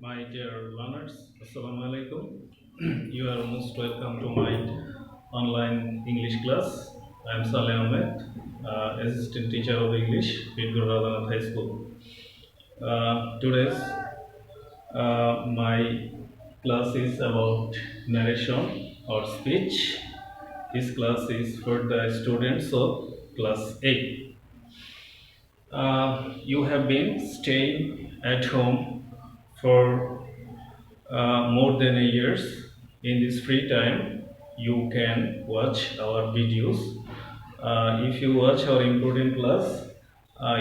My dear learners, Assalamu alaikum. You are most welcome to my online English class. I am Saleh Ahmed, Assistant Teacher of English at Guru High School. Today's my class is about narration or speech. This class is for the students of class 8. You have been staying at home for more than a years. In this free time you can watch our videos. If you watch our important class,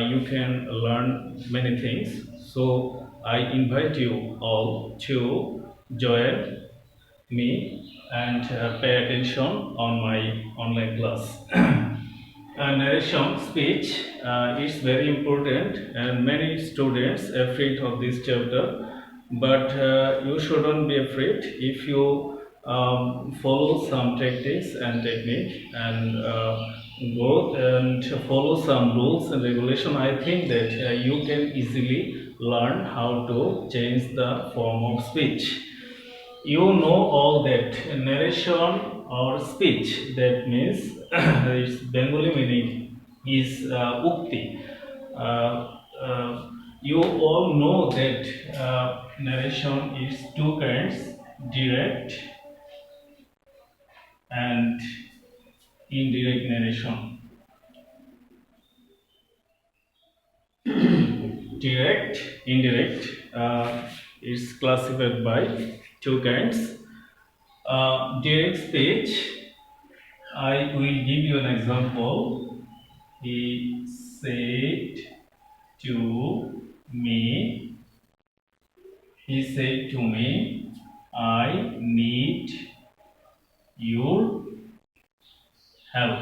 you can learn many things. So I invite you all to join me and pay attention on my online class. Narration speech is very important, and many students are afraid of this chapter. But you shouldn't be afraid if you follow some tactics and technique and go and follow some rules and regulation. I think that you can easily learn how to change the form of speech. You know all that narration or speech, that means its Bengali meaning is ukti. You all know that narration is two kinds: direct and indirect narration. Direct, indirect is classified by two kinds. Direct speech, I will give you an example. He said to me, I need your help.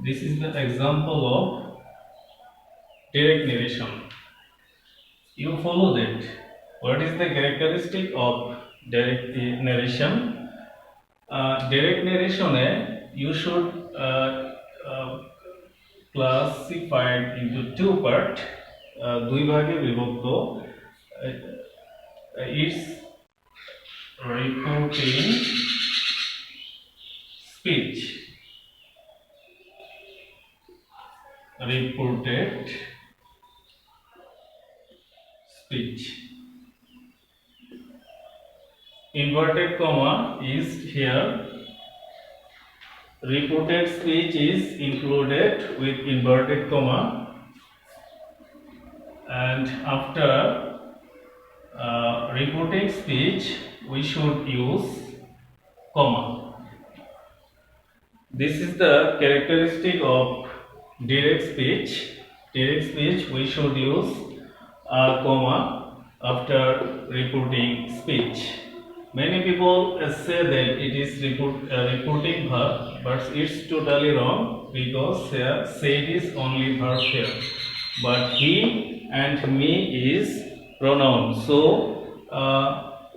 This is the example of direct narration. You follow that. What is the characteristic of direct narration? Direct narration, you should classified into two part, দুই ভাগে বিভক্ত. It's reporting speech, reported speech. Inverted comma is here. Reported speech is included with inverted comma, and after reporting speech we should use comma. This is the characteristic of direct speech. Direct speech we should use a comma after reporting speech. Many people say that it is reporting verb, but it's totally wrong, because here said is only verb here, but he and me is pronoun. So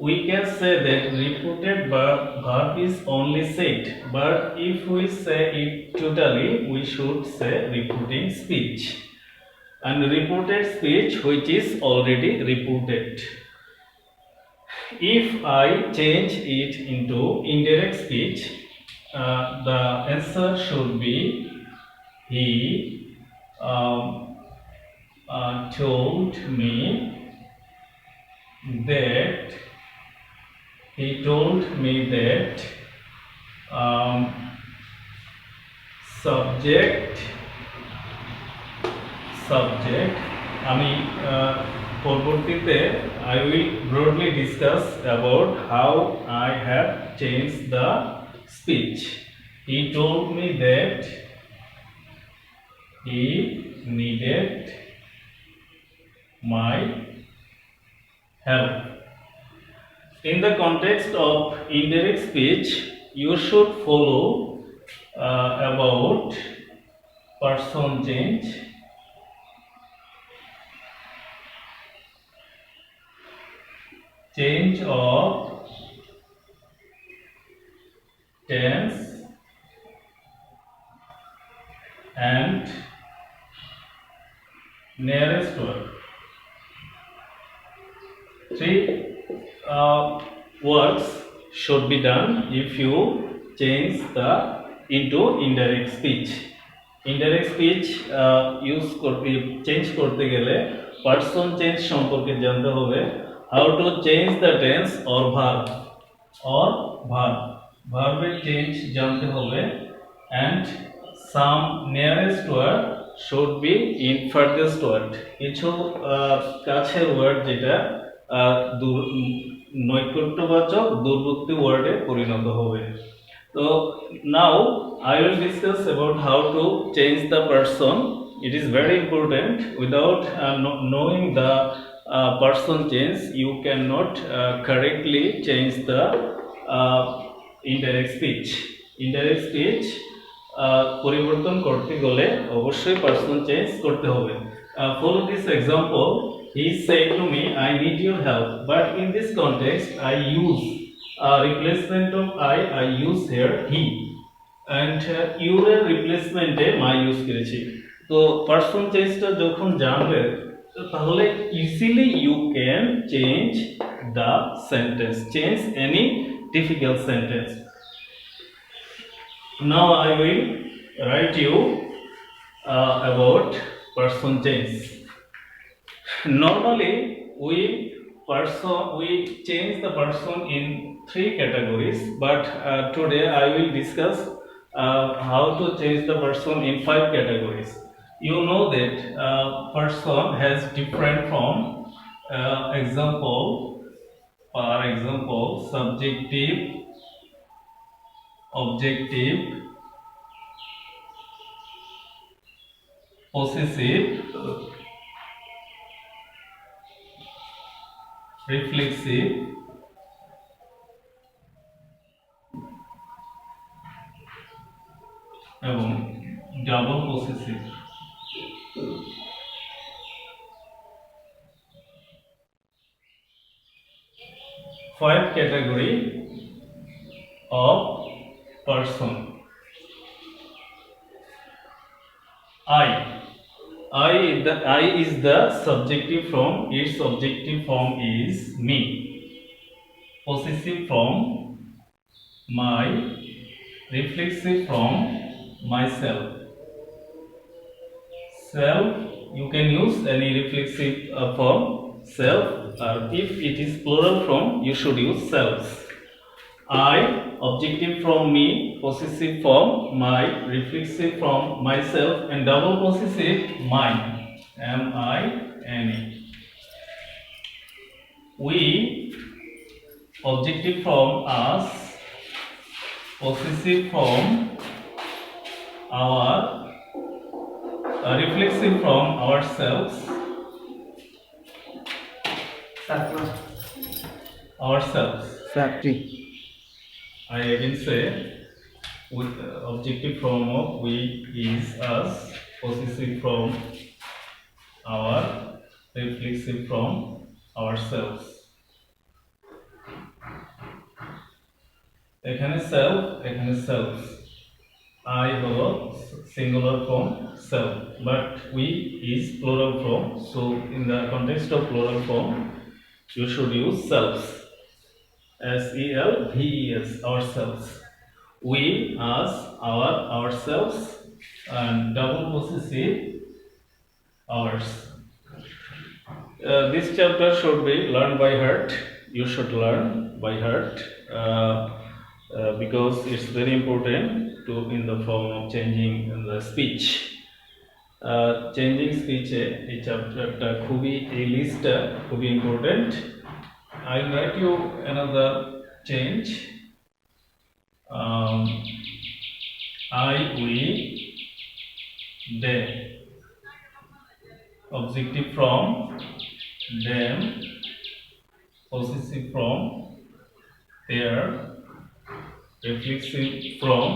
we can say that reported verb is only said, but if we say it totally, we should say reporting speech, and reported speech which is already reported. If I change it into indirect speech, the answer should be he told me that um, subject আমি পরবর্তীতে I will broadly discuss about how I have changed the speech. He told me that he needed my help. In the context of indirect speech, you should follow about person change, change of tense, and nearest word. Three words should be done if you change the into indirect speech. Indirect speech use করতে change করতে গেলে person change সম্পর্কে জানতে হবে। How to change the tense or verb ভার্বের change জানতে হবে and some nearest word should be in furthest word কিছু কাছের ওয়ার্ড যেটা নৈকট্যবাচক দূরবর্তী ওয়ার্ডে পরিণত হবে। So now I will discuss about how to change the person. It is very important. Without knowing the person change, you cannot correctly change the indirect speech. Indirect speech পরিবর্তন করতে গেলে অবশ্যই person change করতে হবে। Follow this example. He said to me, "I need your help." But in this context, I use replacement of I use here he, and your replacement A my use করেছি। তো person change টা যখন জানবে তাহলে easily you can change the sentence, change any difficult sentence. Now I will write you about person change. Normally we change the person in 3 categories, but today I will discuss how to change the person in 5 categories. You know that person has different from example, for example, subjective, objective, possessive, reflexive, এবং double possessive. 5 category of person. I is the subjective form. Its objective form is me. Possessive form my. Reflexive form myself. Self, you can use any reflexive form self, or if it is plural form you should use selves. I, objective from me, possessive form my, reflexive from myself, and double possessive mine, M-I-N-E. We, objective from us, possessive from our, reflexive from ourselves, I again say with objective form of we is us, possessive from our, reflexive from ourselves. এখানে self, এখানে selves. I হলো singular form self, but we is plural form, so in the context of plural form you should use selves. S-E-L-V-E-S, ourselves. We, us, our, ourselves, and double possessive ours. This chapter should be learned by heart. You should learn by heart because it's very important to in the form of changing the speech. Changing speech এই চ্যাপ্টারটা খুবই এই লিস্টটা খুবই important. I'll write you another change. I, we, they. Objective from them, possessive from their, reflexive from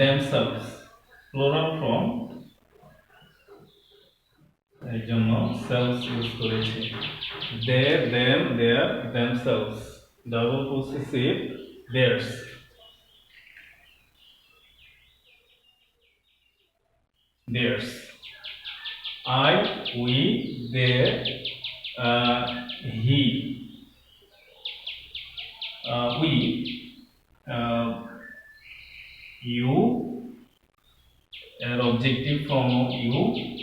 themselves, plural from এই জন্য selves use করেছি। They, them, their, themselves, double possessive theirs. Theirs. I, we, they, he. objective form of you,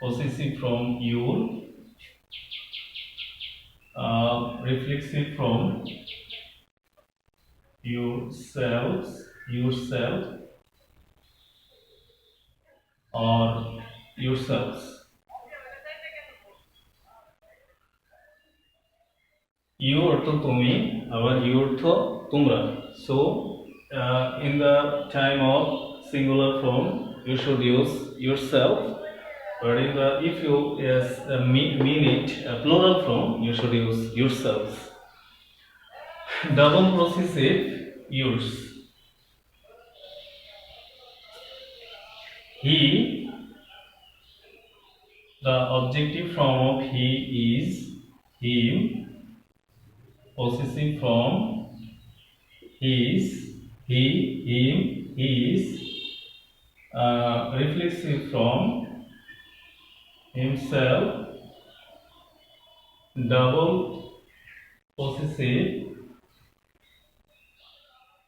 possessive from your, reflexive from yourself, or yourselves. You অর্থ তুমি, আবার you অর্থ তোমরা. So in the time of singular form you should use yourself, but if you mean it plural form you should use yourselves. Double possessive, yours. He, the objective form of he is him, possessive form his, he, him, his, reflexive form himself, double possessive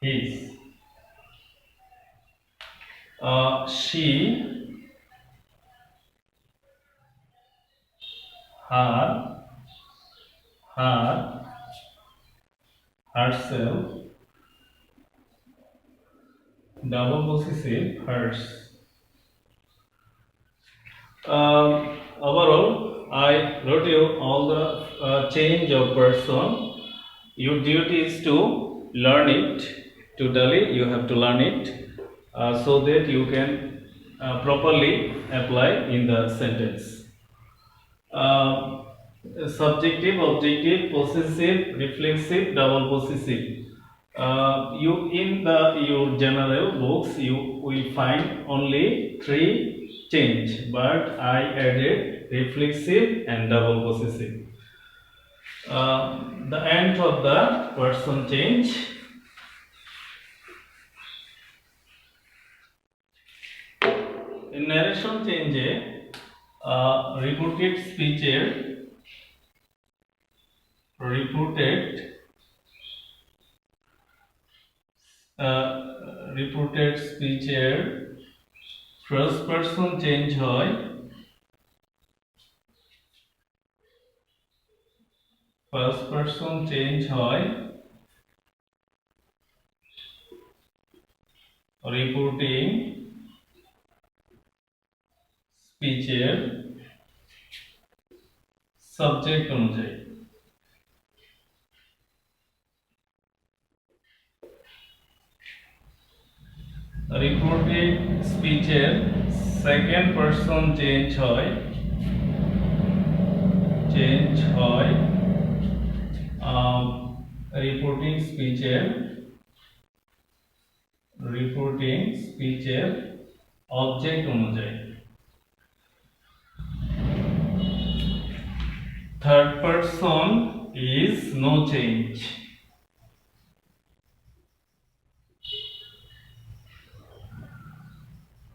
his. She, her, herself, double possessive hers. Overall, I wrote you all the change of person. Your duty is to learn it. Totally, you have to learn it so that you can properly apply in the sentence. Subjective, objective, possessive, reflexive, double possessive. You in your general books you will find only 3 change, but I added reflexive and double possessive. The end of the person change. In narration change reported speech reported speech first person change হয়, first person change হয় reporting speech subject অনুযায়ী. Reported speech second person change হয় reporting speech object অনুযায়ী. Third person is no change.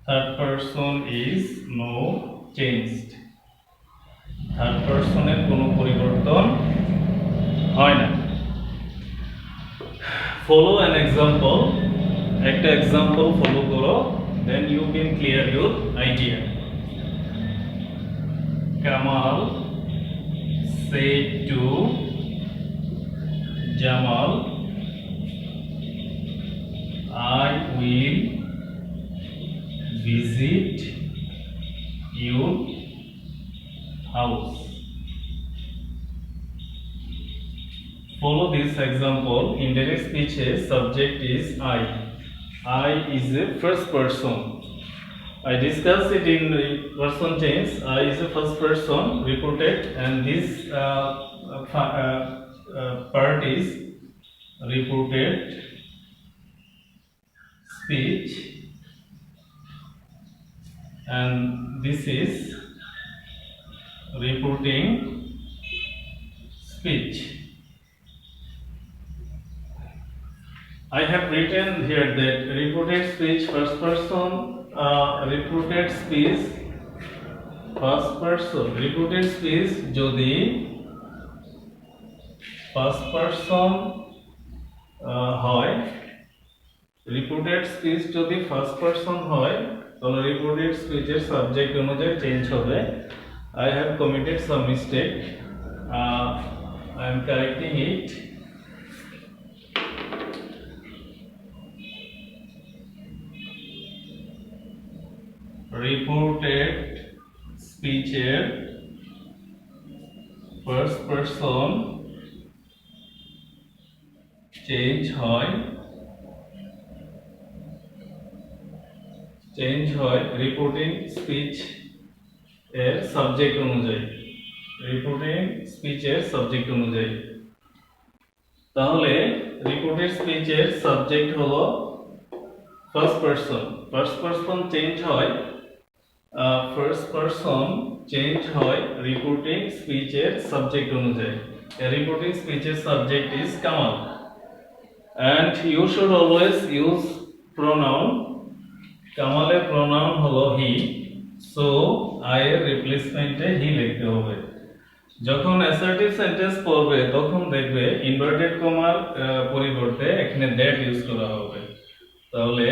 Third person is no changed. Third person এর কোনো পরিবর্তন হয় না. Follow an example. একটা example follow করো, then you can clear your idea. Kamal said to Jamal, I will visit your house. Follow this example. In direct speech subject is I. I is a first person. I discussed it in person tense. I is a first person reported, and this part is reported speech, and this is reporting speech. I have written here that reported speech first person, reported speech first person, reported speech যদি first person হয়, reported speech যদি first person হয় তাহলে reported স্পিচের subject অনুযায়ী change হবে। I have committed some mistake. I am correcting it. Reported speecher first person change হয় reporting speech এর সাবজেক্ট অনুযায়ী। রিপোর্টিং স্পিচের সাবজেক্ট অনুযায়ী। তাহলে রিপোর্টেড স্পিচের সাবজেক্ট হলো ফার্স্ট পারসন চেঞ্জ হয় রিপোর্টিং স্পিচের সাবজেক্ট অনুযায়ী। রিপোর্টিং স্পিচের subject is Kamal and you should always use pronoun. কামালের pronoun হলো he, so I এর রিপ্লেসমেন্টে he লিখতে হবে। যখন অ্যাসার্টিভ সেন্টেন্স পড়বে তখন দেখবে ইনভার্টেড কমার পরিবর্তে এখানে that ইউজ করা হবে। তাহলে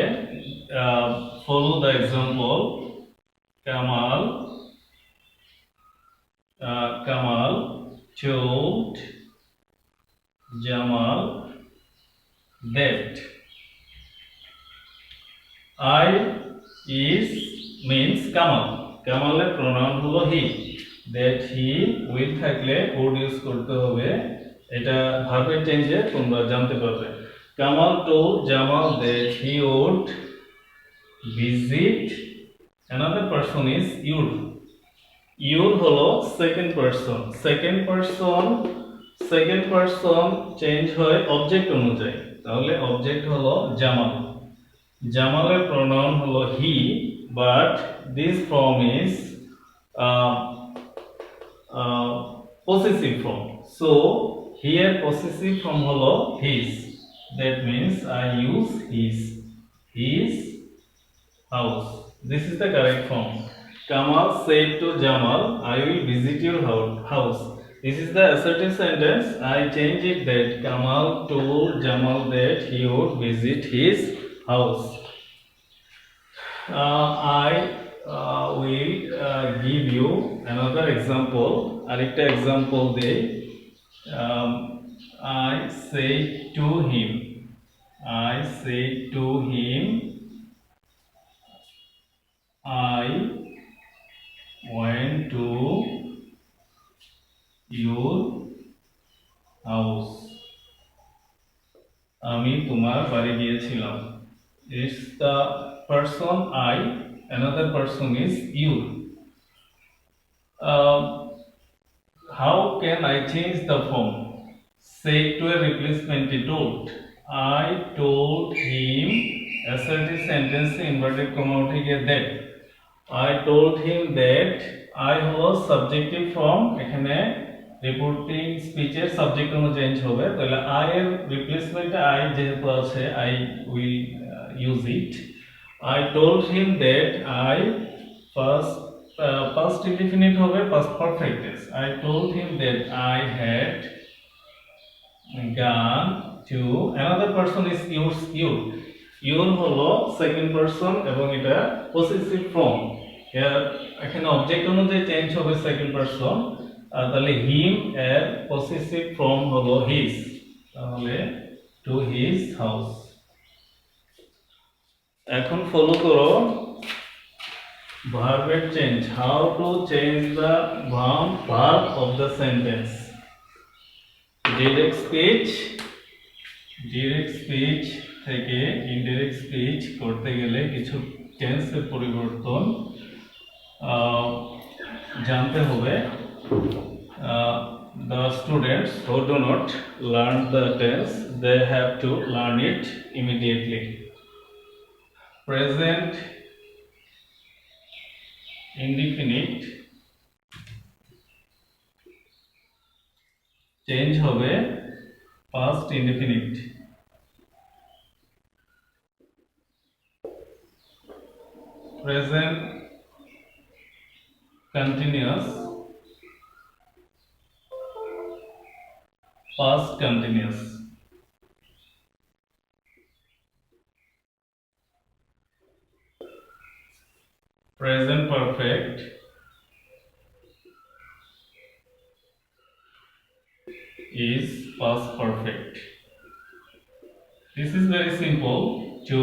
follow the example. Kamal told Jamal that I is means কামালের pronoun হলো he, that he will থাকলে would ইউজ করতে হবে। এটা ভার্বের চেঞ্জে তোমরা জানতে পারবে। Kamal told Jamal that he would visit another person is your হলো সেকেন্ড পারসন চেঞ্জ হয় অবজেক্ট অনুযায়ী। তাহলে অবজেক্ট হলো জামালের প্রোনাউন হলো he, but this form is possessive form, so here possessive form হলো his. That means I use his house. This is the correct form. Kamal said to Jamal, I will visit your house. This is the assertive sentence. I change it that Kamal told Jamal that he would visit his house. I will give you another example. Arekta example dey. I said to him. I went to your house. আমি তোমার বাড়ি গিয়েছিলাম। It's the person I, another person is you. How can I change the form? Say to a replacement told. I told him, assertive sentence inverted comma উঠে গিয়ে that. I told him that I হলো subjective form, এখানে reporting স্পিচের subject অনুযায়ী change হবে। তাহলে I এর রিপ্লেসমেন্টে I যেহেতু আছে I will use it. I told him that I past indefinite হবে past perfect tense. I told him that I had gone to another person is your হলো second person এবং এটা possessive form. এখানে object অনুযায়ী change হবে second person. তাহলে হিম এর possessive form হলো হিজ, তাহলে টু হিজ হাউস। এখন ফলো করো ভার্বের change. How to change the verb of the sentence. Direct speech থেকে ইনডিরেক্ট স্পিচ করতে গেলে কিছু টেন্সের পরিবর্তন জানতে হবে। The students who do not learn the tense, they have to learn it immediately. Present indefinite change হবে past indefinite. Present continuous past continuous. present perfect is past perfect. This is very simple to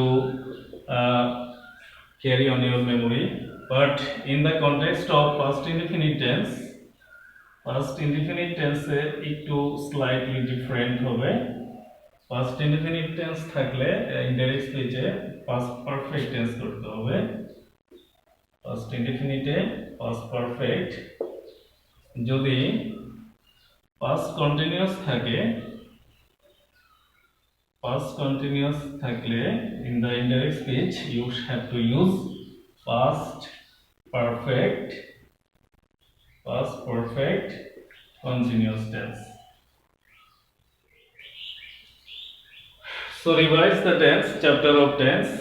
carry on your memory, but in the context of past indefinite tense একটু slightly different হবে. past indefinite tense থাকলে indirect speech এ past perfect tense করতে হবে. past indefinite এ past perfect যদি past continuous থাকে in the indirect speech you have to use past perfect continuous tense. So revise the tense, chapter of tense,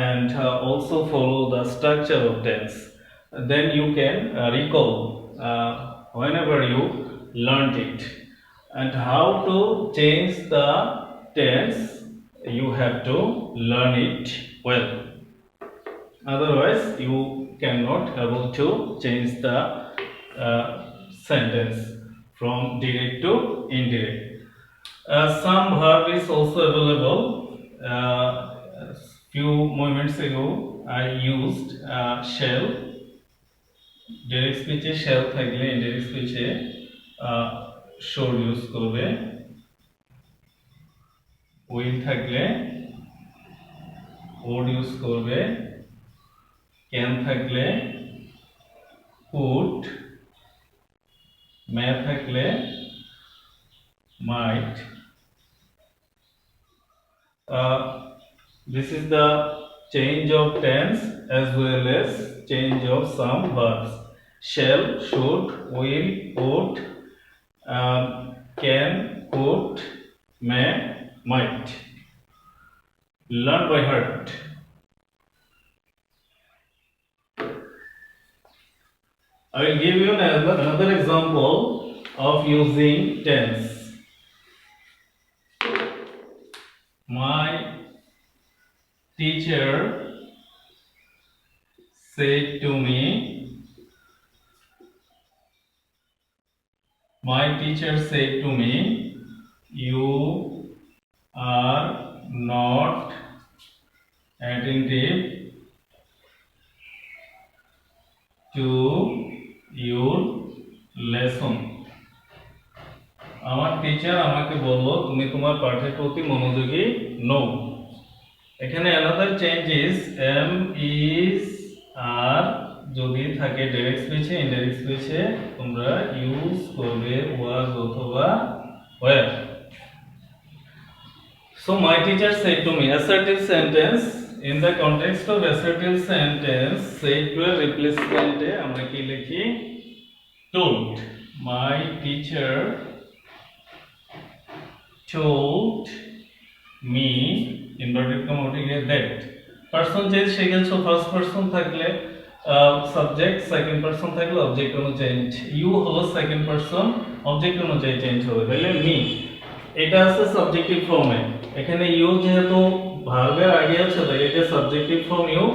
and also follow the structure of tense. Then you can recall whenever you learned it. And how to change the tense, you have to learn it well. Otherwise, you cannot able to change the sentence from direct to indirect. Some verb is also available. Few moments ago, I used shall. Direct speech e shall থাকলে indirect speech e should use করবে. Will থাকলে would use করবে. Can থাকলে could. May থাকলে might. This is the change of tense as well as change of some verbs. Shall, should, will, would, can, could, may, might. Learn by heart. I will give you another example of using tense. My teacher said to me, you are not attentive to your lesson. আমার teacher আমাকে বলল তুমি তোমার পাঠের প্রতি মনোযোগী নও. এখানে another change is am is are যদি থাকে direct speech এ indirect speech এ তোমরা ইউজ করবে was অথবা were. So my teacher said to me, assertive sentence. In the context of assertive sentence, said to a replacement এ আমরা কি লিখি? Told. My teacher told me inverted comma উঠে গিয়ে that. Person change শিখেছো first person থাকলে subject, second person থাকলে object অনুযায়ী you হলো second person, object অনুযায়ী চেঞ্জ হবে তাহলে me. এটা আছে সাবজেক্টিভ ফর্মে. এখানে you যেহেতু ভার্বের আগে আছে তাই এটা সাবজেক্টিভ ফর্ম you,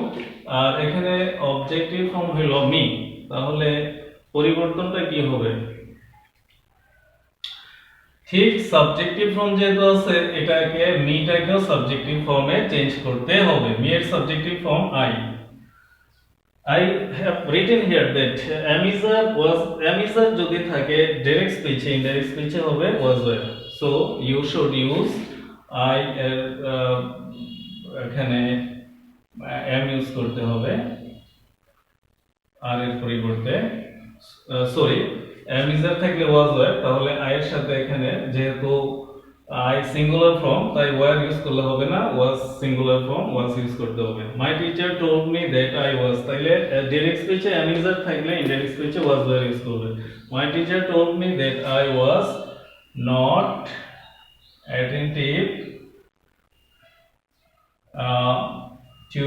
আর এখানে অবজেক্টিভ ফর্ম হলো me. তাহলে পরিবর্তনটা কি হবে? ঠিক সাবজেক্টিভ ফর্ম যেহেতু আছে এটাকে মিটাকেও সাবজেক্টিভ ফর্মে চেঞ্জ করতে হবে. মি এর subjective form I have written here that am is যদি থাকে ডাইরেক্ট স্পিচে ইনডাইরেক্ট স্পিচে হবে was were. So you should use I এখানে am ইউজ করতে হবে আর এর পরিবর্তে সরি am is থাকলে was were, তাহলে I এর সাথে এখানে যেহেতু I সিঙ্গুলার ফর্ম তাই were ইউজ করলে হবে না, was singular form was use করতে হবে. My teacher told me that I was, তাইলে ডাইরেক্ট স্পিচে am is থাকলে ইনডাইরেক্ট স্পিচে was were ইউজ করবে. My teacher told me that I was not attentive to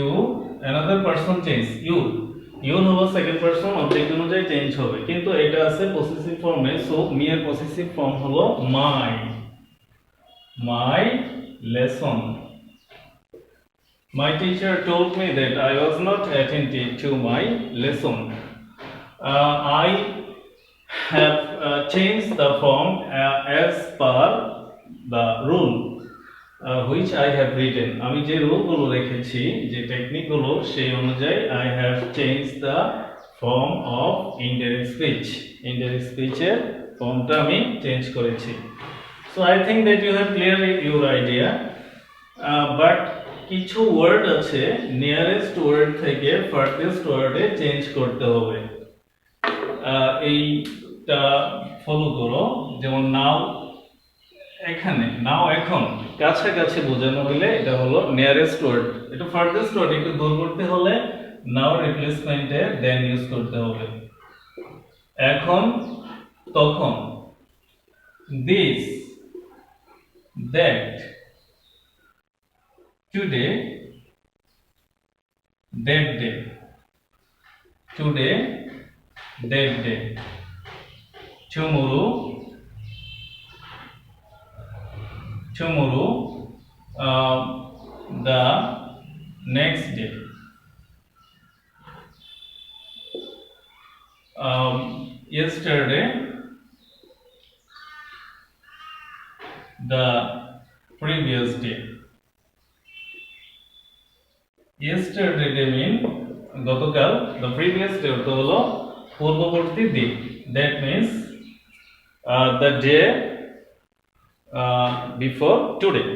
another person change you. You হলো second person, object অনুযায়ী change হবে, কিন্তু এটা আছে possessive ফর্মে. সো মি এর পসেসিভ ফর্ম হলো my lesson. My teacher told me that I was not attentive to my lesson. I have changed the form as per the rule which I have written. আমি যে রুলগুলো রেখেছি, যে টেকনিকগুলো, সেই অনুযায়ী I have changed the form of indirect speech. Indirect speech এর ফর্মটা আমি change করেছি. So I think that you have clearly your idea. But কিছু ওয়ার্ড আছে নিয়ারেস্ট ওয়ার্ড থেকে ফার্থেস্ট ওয়ার্ডে চেঞ্জ করতে হবে। এইটা ফলো করো। যেমন নাও, এখানে নাও, এখন কাছাকাছি বোঝানো হলে এটা হলো নিয়ারেস্ট ওয়ার্ড। এটা ফার্থেস্ট ওয়ার্ড একটু দূর করতে হলে নাও রিপ্লেসমেন্টে দেন ইউজ করতে হবে। এখন, তখন, this, that, today, that day, today, that day, tomorrow, tomorrow, the next day, yesterday, the previous day. Yesterday day mean গতকাল, the previous day অর্থ হলো পূর্ববর্তী দিন। That means the day before today.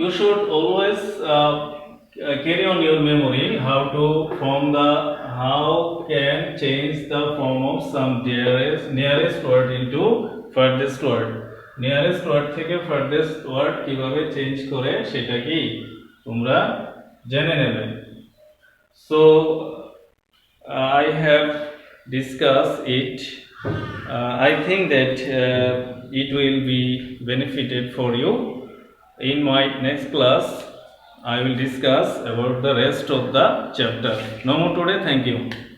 You should always carry on your memory how can change the form of some nearest word into farthest word. Nearest word থেকে farthest word কিভাবে change করে সেটা কি তোমরা জেনে নেবে। So I have discussed it. I think that it will be benefited for you. In my next class, I will discuss about the rest of the chapter. No more today. Thank you.